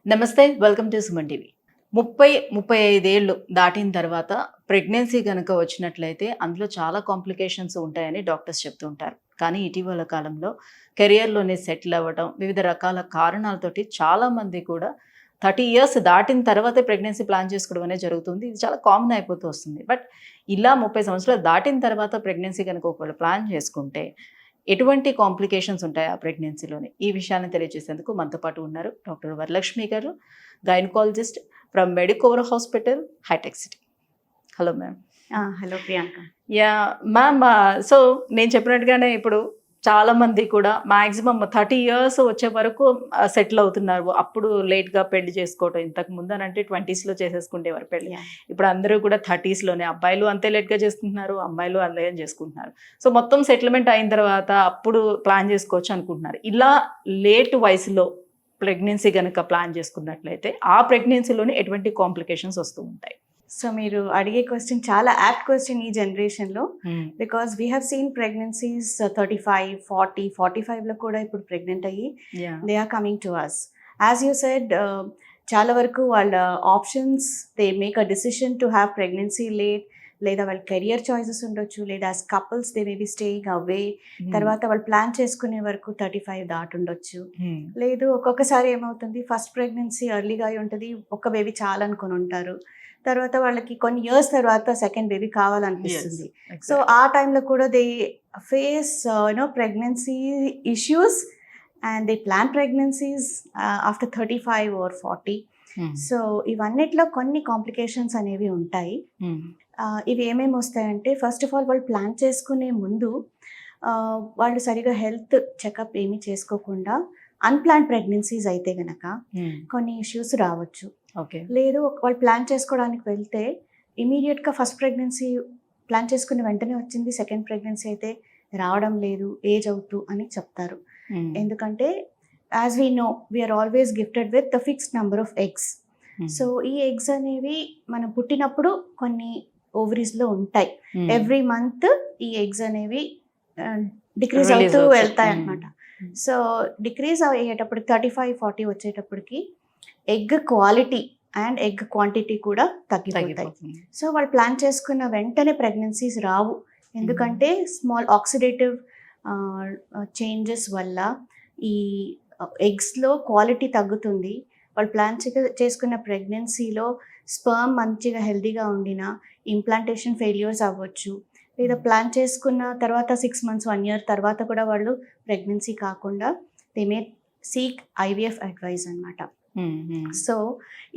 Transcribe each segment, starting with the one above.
నమస్తే. Welcome to Suman TV. 35 ఏళ్ళు దాటిన తర్వాత ప్రెగ్నెన్సీ గనక వచ్చినట్లయితే అందులో చాలా కాంప్లికేషన్స్ ఉంటాయని డాక్టర్స్ చెప్తూ ఉంటారు. కానీ ఇటీవల కాలంలో కెరియర్‌లోనే సెటిల్ అవ్వడం, వివిధ రకాల కారణాలతోటి చాలామంది కూడా 30 ఇయర్స్ దాటిన తర్వాతే ప్రెగ్నెన్సీ ప్లాన్ చేసుకోవడం అనేది జరుగుతుంది. ఇది చాలా కామన్ అయిపోతూ వస్తుంది. బట్ ఇలా 30 సంవత్సరాలు దాటిన తర్వాత ప్రెగ్నెన్సీ గనక ఒకవేళ ప్లాన్ చేసుకుంటే ఎటువంటి కాంప్లికేషన్స్ ఉంటాయి ఆ ప్రెగ్నెన్సీలోని? ఈ విషయాన్ని తెలియజేసేందుకు మనతో పాటు ఉన్నారు డాక్టర్ వరలక్ష్మి గారు, gynaecologist from Medicover hospital, Hitech City. Hello ma'am. Hello Priyanka. Ma'am, so నేను చెప్పినట్టుగానే ఇప్పుడు చాలామంది కూడా మ్యాక్సిమం 30 ఇయర్స్ వచ్చే వరకు సెటిల్ అవుతున్నారు. అప్పుడు లేట్గా పెళ్లి చేసుకోవటం. ఇంతకు ముందు అని అంటే 20స్లో చేసేసుకునేవారు పెళ్లి. ఇప్పుడు అందరూ కూడా 30స్లోనే, అబ్బాయిలు అంతే లేట్గా చేసుకుంటున్నారు, అమ్మాయిలు అదే చేసుకుంటున్నారు. సో మొత్తం సెటిల్మెంట్ అయిన తర్వాత అప్పుడు ప్లాన్ చేసుకోవచ్చు అనుకుంటున్నారు. ఇలా లేట్ వయసులో ప్రెగ్నెన్సీ కనుక ప్లాన్ చేసుకున్నట్లయితే ఆ ప్రెగ్నెన్సీలోనే ఎటువంటి కాంప్లికేషన్స్ వస్తూ ఉంటాయి? సో మీరు అడిగే క్వశ్చన్ చాలా యాప్ట్ క్వశ్చన్ ఈ జనరేషన్లో, because we have seen pregnancies 35, 40, 45లో కూడా ఇప్పుడు ప్రెగ్నెంట్ అయ్యి they are coming to us. As you said, చాలా వరకు వాళ్ళ options, they make a decision to have pregnancy late, లేదా వాళ్ళ కెరియర్ చాయిసెస్ ఉండొచ్చు, లేదా as couples they may be staying away. తర్వాత వాళ్ళు ప్లాన్ చేసుకునే వరకు 35 దాటి ఉండొచ్చు. లేదు, ఒక్కొక్కసారి ఏమవుతుంది, ఫస్ట్ ప్రెగ్నెన్సీ ఎర్లీగా అయి ఉంటుంది, ఒక బేబీ చాలనుకొని ఉంటారు. తర్వాత వాళ్ళకి కొన్ని ఇయర్స్ తర్వాత సెకండ్ బేబీ కావాలనిపిస్తుంది. సో ఆ టైంలో కూడా they face pregnancy issues and they plan pregnancies after 35 or 40. So ఇవన్నిట్లో కొన్ని కాంప్లికేషన్స్ అనేవి ఉంటాయి. ఇవి ఏమేమి వస్తాయంటే, ఫస్ట్ ఆఫ్ ఆల్ వాళ్ళు ప్లాన్ చేసుకునే ముందు వాళ్ళు సరిగా హెల్త్ చెకప్ ఏమీ చేసుకోకుండా అన్ప్లాన్ ప్రెగ్నెన్సీస్ అయితే గనక కొన్ని ఇష్యూస్ రావచ్చు. లేదు, వాళ్ళు ప్లాన్ చేసుకోవడానికి వెళ్తే ఇమీడియట్గా ఫస్ట్ ప్రెగ్నెన్సీ ప్లాన్ చేసుకుని వెంటనే వచ్చింది, సెకండ్ ప్రెగ్నెన్సీ అయితే రావడం లేదు, ఏజ్ అవుతూ అని చెప్తారు. ఎందుకంటే as we know, we are always gifted with the fixed number of eggs. So ఈ ఎగ్స్ అనేవి మనం పుట్టినప్పుడు కొన్ని ఓవరీస్లో ఉంటాయి. ఎవ్రీ మంత్ ఈ ఎగ్స్ అనేవి డిక్రీజ్ అవుతూ వెళ్తాయి అన్నమాట. సో డిక్రీజ్ అయ్యేటప్పటికి 35, 40 వచ్చేటప్పటికి egg quality and egg quantity కూడా తగ్గిపోతాయి. సో వాళ్ళు ప్లాన్ చేసుకున్న వెంటనే ప్రెగ్నెన్సీస్ రావు. ఎందుకంటే స్మాల్ ఆక్సిడేటివ్ చేంజెస్ వల్ల ఈ ఎగ్స్లో క్వాలిటీ తగ్గుతుంది. వాళ్ళు ప్లాన్ చేసుకున్న ప్రెగ్నెన్సీలో స్పర్మ్ మంచిగా హెల్తీగా ఉండినా ఇంప్లాంటేషన్ ఫెయిల్యూర్స్ అవ్వచ్చు. లేదా ప్లాన్ చేసుకున్న తర్వాత 6 months, 1 year తర్వాత కూడా వాళ్ళు ప్రెగ్నెన్సీ కాకుండా they may seek IVF advice అనమాట. సో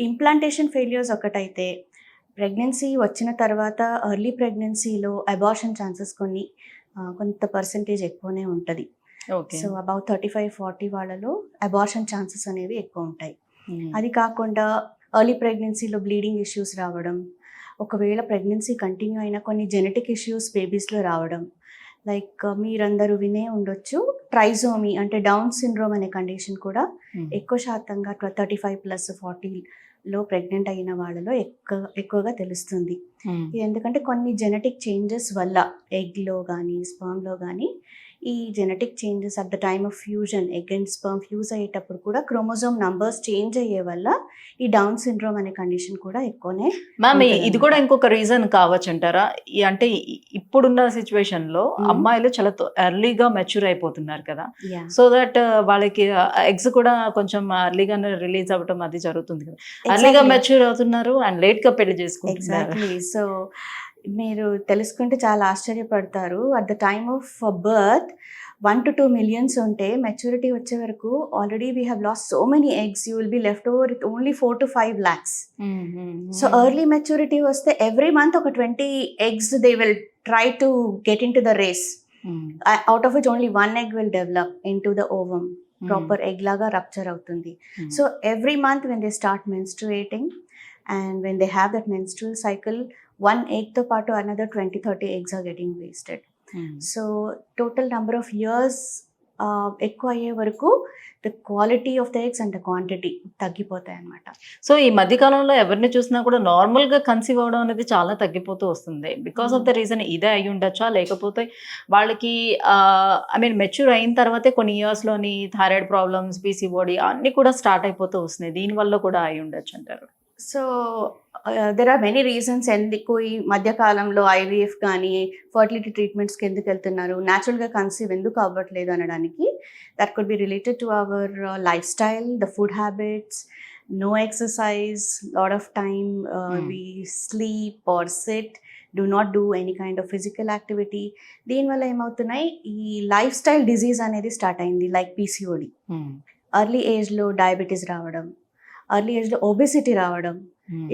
ఇంప్లాంటేషన్ ఫెయిల్యూర్స్ ఒకటైతే, ప్రెగ్నెన్సీ వచ్చిన తర్వాత ఎర్లీ ప్రెగ్నెన్సీలో అబార్షన్ ఛాన్సెస్ కొంత పర్సంటేజ్ ఎక్కువనే ఉంటుంది. సో అబౌట్ 35-40 వాళ్ళలో అబార్షన్ ఛాన్సెస్ అనేవి ఎక్కువ ఉంటాయి. అది కాకుండా ఎర్లీ ప్రెగ్నెన్సీలో బ్లీడింగ్ ఇష్యూస్ రావడం, ఒకవేళ ప్రెగ్నెన్సీ కంటిన్యూ అయినా కొన్ని జెనెటిక్ ఇష్యూస్ బేబీస్లో రావడం, లైక్ మీరందరూ వినే ఉండొచ్చు, ట్రైజోమీ అంటే డౌన్ సిండ్రోమ్ అనే కండిషన్ కూడా ఎక్కువ శాతంగా 35+, 40లో ప్రెగ్నెంట్ అయిన వాళ్ళలో ఎక్కువగా తెలుస్తుంది. ఎందుకంటే కొన్ని జెనెటిక్ చేంజెస్ వల్ల ఎగ్లో కానీ స్పర్మ్లో కానీ ఈ genetic changes at the time of fusion, egg and sperm fuse అయ్యేటప్పుడు కూడా క్రోమోజోమ్ నంబర్స్ చేంజ్ అయ్యే వల్ల ఈ డౌన్ సిండ్రోమ్ అనే కండిషన్ కూడా ఎక్కువనే. మ్యామ్, ఇది కూడా ఇంకొక రీజన్ కావచ్చు అంటారా? అంటే ఇప్పుడున్న సిచ్యువేషన్ లో అమ్మాయిలు చాలా ఎర్లీగా మెచ్యూర్ అయిపోతున్నారు కదా, సో దట్ వాళ్ళకి ఎగ్స్ కూడా కొంచెం ఎర్లీగానే రిలీజ్ అవ్వడం అది జరుగుతుంది కదా. ఎర్లీగా మెచ్యూర్ అవుతున్నారు అండ్ లేట్ గా పెళ్లి చేసుకుంటున్నారు. సో మీరు తెలుసుకుంటే చాలా ఆశ్చర్యపడతారు. At the time of birth 1 to 2 million ఉంటే మెచ్యూరిటీ వచ్చే వరకు already we have lost so many eggs, you will be left over with only 4 to 5 lakhs. So early maturity వస్తే ఎవ్రీ మంత్ ఒక 20 eggs they will try to get in to the race. Out of which only 1 egg will develop into the ovum, proper egg లాగా rupture అవుతుంది. So every month when they start మెన్స్ట్రుయేటింగ్ and when they have that menstrual cycle, 1 egg తో పాటు another 20-30 eggs are getting wasted. So total number of years ఎక్కువ అయ్యే వరకు the quality of the eggs and the quantity తగ్గిపోతాయి అన్నమాట. So ఈ మధ్య కాలంలో ఎవరిని చూసినా కూడా నార్మల్గా కన్సీవ్ అవ్వడం అనేది చాలా తగ్గిపోతూ వస్తుంది. బికాస్ ఆఫ్ ద రీజన్ ఇదే అయి ఉండొచ్చా, లేకపోతే వాళ్ళకి ఐ మీన్ మెచ్యూర్ అయిన తర్వాతే కొన్ని ఇయర్స్లోని థైరాయిడ్ ప్రాబ్లమ్స్, పీసీఓడి అన్నీ కూడా స్టార్ట్ అయిపోతూ వస్తున్నాయి, దీనివల్ల కూడా అయి ఉండొచ్చు అంటారు? So there are many reasons ఎందుకు ఈ మధ్యకాలంలో ఐవీఎఫ్ కానీ ఫర్టిలిటీ ట్రీట్మెంట్స్కి ఎందుకు వెళ్తున్నారు, న్యాచురల్గా కన్సీవ్ ఎందుకు అవ్వట్లేదు అనడానికి that could be related to our lifestyle, the food habits, no exercise, lot of time we sleep or sit, do not do any kind of physical activity. దీనివల్ల ఏమవుతున్నాయి, ఈ లైఫ్ స్టైల్ డిజీజ్ అనేది start అయింది, like PCOD, early ఏజ్లో diabetes రావడం, early ఏజ్లో obesity రావడం.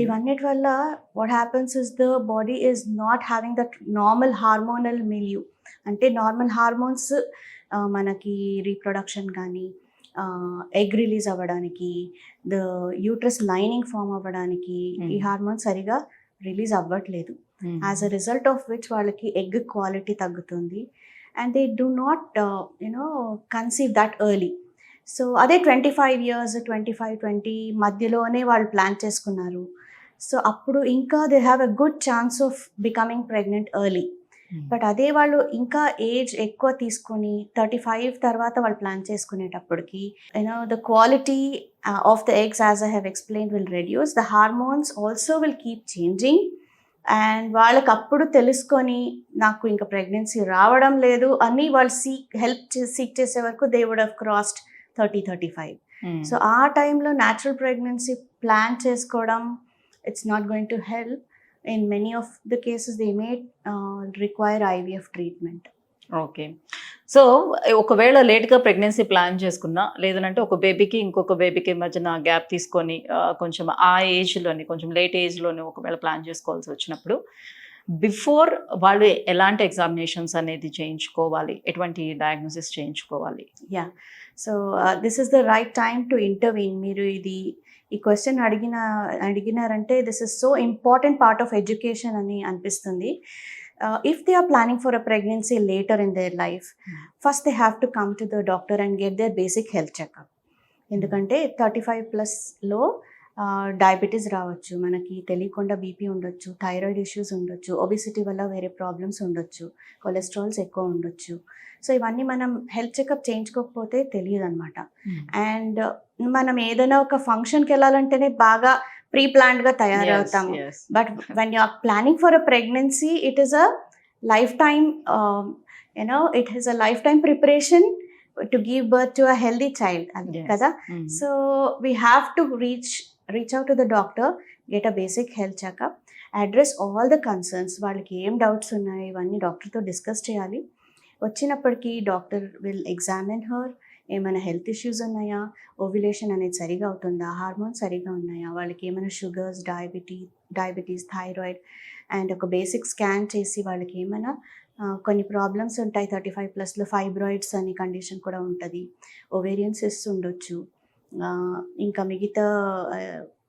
ఇవన్నిటి వల్ల what happens is the body is not having that normal hormonal milieu. అంటే నార్మల్ హార్మోన్స్ మనకి రీప్రొడక్షన్ కానీ, ఎగ్ రిలీజ్ అవ్వడానికి, ద యూట్రస్ లైనింగ్ ఫామ్ అవ్వడానికి ఈ హార్మోన్స్ సరిగా రిలీజ్ అవ్వట్లేదు. As a result of which వాళ్ళకి ఎగ్ క్వాలిటీ తగ్గుతుంది and they do not conceive that early. So అదే 25 years 20 మధ్యలోనే వాళ్ళు ప్లాన్ చేసుకున్నారు. సో అప్పుడు ఇంకా they have a good chance of becoming pregnant early. But అదే వాళ్ళు ఇంకా ఏజ్ ఎక్కువ తీసుకొని 35 తర్వాత వాళ్ళు ప్లాన్ చేసుకునేటప్పటికి the quality of the eggs, as I have explained, will reduce, the hormones also will keep changing. And వాళ్ళకి అప్పుడు తెలుసుకొని నాకు ఇంకా ప్రెగ్నెన్సీ రావడం లేదు అని వాళ్ళు సీక్ చేసే వరకు they would have crossed 30-35. So ఆ టైంలో న్యాచురల్ ప్రెగ్నెన్సీ ప్లాన్ చేసుకోవడం it's not going to help. In many of the cases they may require IVF treatment. Okay. So ఒకవేళ లేట్గా ప్రెగ్నెన్సీ ప్లాన్ చేసుకున్నా, లేదంటే ఒక బేబీకి ఇంకొక బేబీకి మధ్యన గ్యాప్ తీసుకొని కొంచెం ఆ ఏజ్లోని, కొంచెం లేట్ ఏజ్లోని ఒకవేళ ప్లాన్ చేసుకోవాల్సి వచ్చినప్పుడు బిఫోర్ వాళ్ళు ఎలాంటి ఎగ్జామినేషన్స్ అనేది చేయించుకోవాలి, ఎటువంటి డయాగ్నోసిస్ చేయించుకోవాలి? Yeah, so this is the right time to intervene. మీరు ఈ క్వశ్చన్ అడిగినారంటే this is so important part of education అని అనిపిస్తుంది. If they are planning for a pregnancy later in their life, first they have to come to the doctor and get their basic health checkup. ఎందుకంటే 35+లో diabetes రావచ్చు, మనకి తెలియకుండా BP ఉండొచ్చు, thyroid issues ఉండొచ్చు, obesity వల్ల వేరే ప్రాబ్లమ్స్ ఉండొచ్చు, cholesterols ఎక్కువ ఉండొచ్చు. సో ఇవన్నీ మనం హెల్త్ చెకప్ చేయించుకోకపోతే తెలియదు అనమాట. అండ్ మనం ఏదైనా ఒక ఫంక్షన్కి వెళ్ళాలంటేనే బాగా ప్రీ ప్లాన్డ్గా తయారవుతాము. But when you are planning for a pregnancy, it is a lifetime it is a lifetime preparation to give birth to a healthy child కదా. So we have to reach out to the doctor, get a basic health checkup, address all the concerns. వాళ్ళకి ఏం doubts ఉన్నాయి ఇవన్నీ డాక్టర్తో discuss చేయాలి. వచ్చినప్పటికీ doctor will examine her, ఏమైనా health issues ఉన్నాయా, ఓవ్యులేషన్ అనేది సరిగా అవుతుందా, హార్మోన్స్ సరిగా ఉన్నాయా, వాళ్ళకి ఏమైనా షుగర్స్, డయాబెటీస్, థైరాయిడ్, అండ్ ఒక బేసిక్ స్కాన్ చేసి వాళ్ళకి ఏమైనా కొన్ని ప్రాబ్లమ్స్ ఉంటాయి 35+లో, ఫైబ్రాయిడ్స్ అనే కండిషన్ కూడా ఉంటుంది, ఓవేరియన్ సిస్ట్స్ ఉండొచ్చు, ఇంకా మిగతా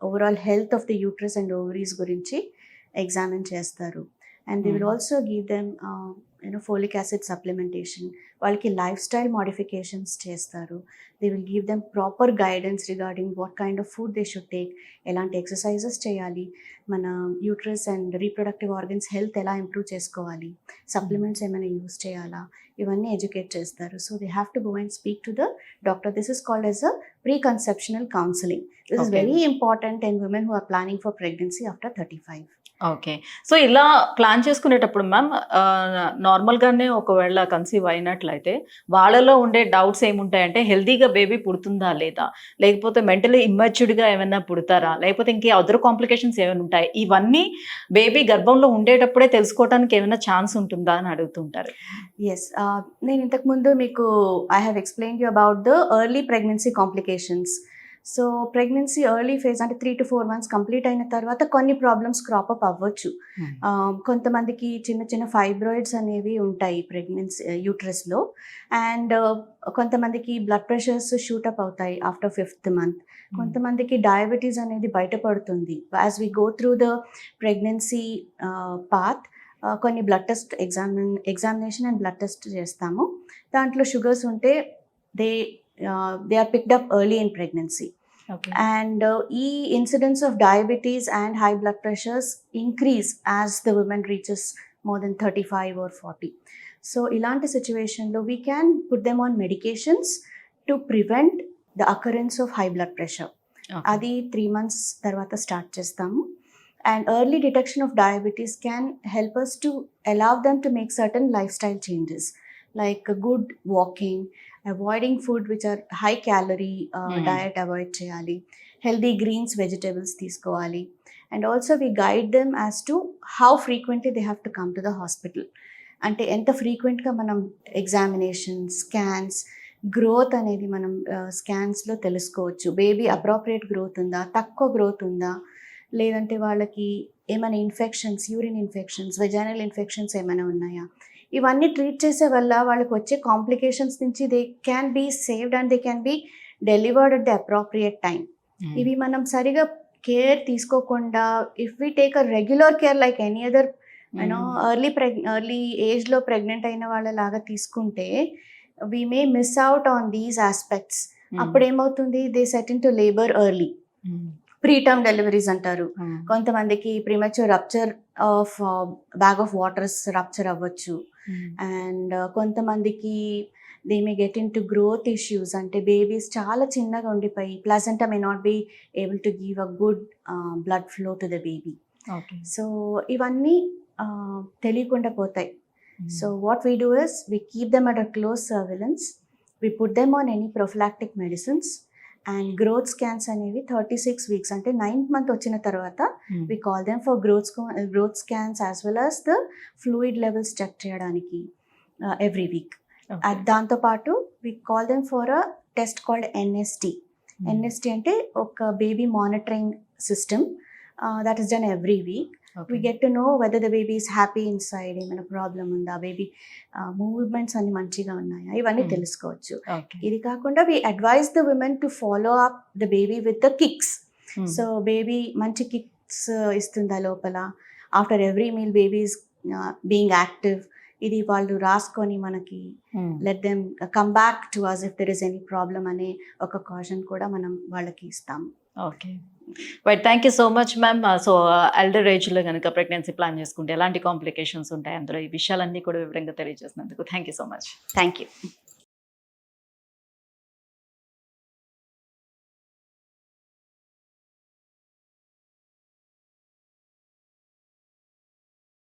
overall health of the uterus and ovaries గురించి ఎగ్జామిన్ చేస్తారు. And they will also give them folic acid supplementation, వాళ్ళకి లైఫ్ స్టైల్ మోడిఫికేషన్స్ చేస్తారు. They will give them proper guidance regarding what kind of food they should take, ఎలాంటి exercises చేయాలి, మన uterus and reproductive organs health ఎలా improve చేసుకోవాలి, supplements ఏమైనా use చేయాలా, ఇవన్నీ ఎడ్యుకేట్ చేస్తారు. So they have to go and speak to the doctor. This is called as a preconceptional counselling. This is very important in women who are planning for pregnancy after 35. Okay. So ఇలా plan చేసుకునేటప్పుడు ma'am నార్మల్గానే ఒకవేళ conceive అయినట్లయితే వాళ్ళలో ఉండే doubts ఏముంటాయంటే, హెల్తీగా baby పుడుతుందా లేదా, లేకపోతే మెంటలీ ఇమ్మెచ్యూర్డ్గా ఏమైనా పుడతారా, లేకపోతే ఇంకే అదర్ కాంప్లికేషన్స్ ఏమైనా ఉంటాయి, ఇవన్నీ బేబీ గర్భంలో ఉండేటప్పుడే తెలుసుకోవడానికి ఏమైనా ఛాన్స్ ఉంటుందా అని అడుగుతుంటారు. ఎస్, నేను ఇంతకుముందు మీకు I have explained you about the early pregnancy complications. So pregnancy early phase అంటే 3 to 4 months కంప్లీట్ అయిన తర్వాత కొన్ని ప్రాబ్లమ్స్ క్రాపప్ అవ్వచ్చు. కొంతమందికి చిన్న చిన్న ఫైబ్రాయిడ్స్ అనేవి ఉంటాయి ప్రెగ్నెన్సీ యూట్రస్లో, అండ్ కొంతమందికి బ్లడ్ ప్రెషర్స్ షూటప్ అవుతాయి ఆఫ్టర్ 5th month. కొంతమందికి డయాబెటీస్ అనేది బయటపడుతుంది as we go through the pregnancy path. కొన్ని blood test examination and blood test చేస్తాము. దాంట్లో షుగర్స్ ఉంటే they are picked up early in pregnancy. Okay. And incidence of diabetes and high blood pressures increase as the woman reaches more than 35 or 40. So ilanti situation lo we can put them on medications to prevent the occurrence of high blood pressure. అది 3 months తర్వాత start చేస్తాము. And early detection of diabetes can help us to allow them to make certain lifestyle changes like good walking, avoiding food which are high calorie diet avoid cheyali, healthy greens vegetables తీసుకోవాలి. And also we guide them as to how frequently they have to come to the hospital. అంటే ఎంత ఫ్రీక్వెంట్గా మనం examinations, scans, growth అనేది మనం స్కాన్స్లో తెలుసుకోవచ్చు. Baby appropriate growth ఉందా, తక్కువ గ్రోత్ ఉందా, లేదంటే వాళ్ళకి ఏమైనా infections, urine infections, vaginal infections ఏమైనా ఉన్నాయా, ఇవన్నీ ట్రీట్ చేసే వల్ల వాళ్ళకి వచ్చే కాంప్లికేషన్స్ నుంచి they can be saved and they can be delivered at the appropriate time. ఇవి మనం సరిగా కేర్ తీసుకోకుండా if we take a regular care like any other you know early ఏజ్లో ప్రెగ్నెంట్ అయిన వాళ్ళలాగా తీసుకుంటే we may miss out on these aspects. అప్పుడు ఏమవుతుంది, they set in to labour early, preterm deliveries అంటారు. కొంతమందికి premature rupture of bag of waters rupture అవ్వచ్చు. And కొంతమందికి they may get in to growth issues, అంటే బేబీస్ చాలా చిన్నగా ఉండిపోయి placenta may not be able to give a good blood flow to the baby. So ఇవన్నీ తెలియకుండా పోతాయి. So what we do is we keep them under close surveillance. We put them on any prophylactic medicines and growth scans అనేవి 36 weeks అంటే 9th month వచ్చిన తర్వాత we call them for growth scans as well as the fluid levels check చేయడానికి every week. దాంతోపాటు we call them for a test called NST. NST అంటే ఒక baby monitoring system that is done every week. We get to know whether the baby is happy inside, ఏమైనా problem ఉందా, baby movements అన్ని మంచిగా ఉన్నాయా, ఇవన్నీ తెలుసుకోవచ్చు. ఇది కాకుండా we advise the women to follow up the baby with the kicks. So baby మంచి కిక్స్ ఇస్తుందా లోపల, after every meal baby is being active, ఇది వాళ్ళు రాసుకొని మనకి let them come back to us if there is any problem అనే ఒక caution కూడా మనం వాళ్ళకి ఇస్తాము. Okay, but thank you so much ma'am. So elder ఏజ్లో కనుక ప్రెగ్నెన్సీ ప్లాన్ చేసుకుంటే ఎలాంటి కాంప్లికేషన్స్ ఉంటాయి, అందులో ఈ విషయాలన్నీ కూడా వివరంగా తెలియజేసినందుకు thank you so much. Thank you.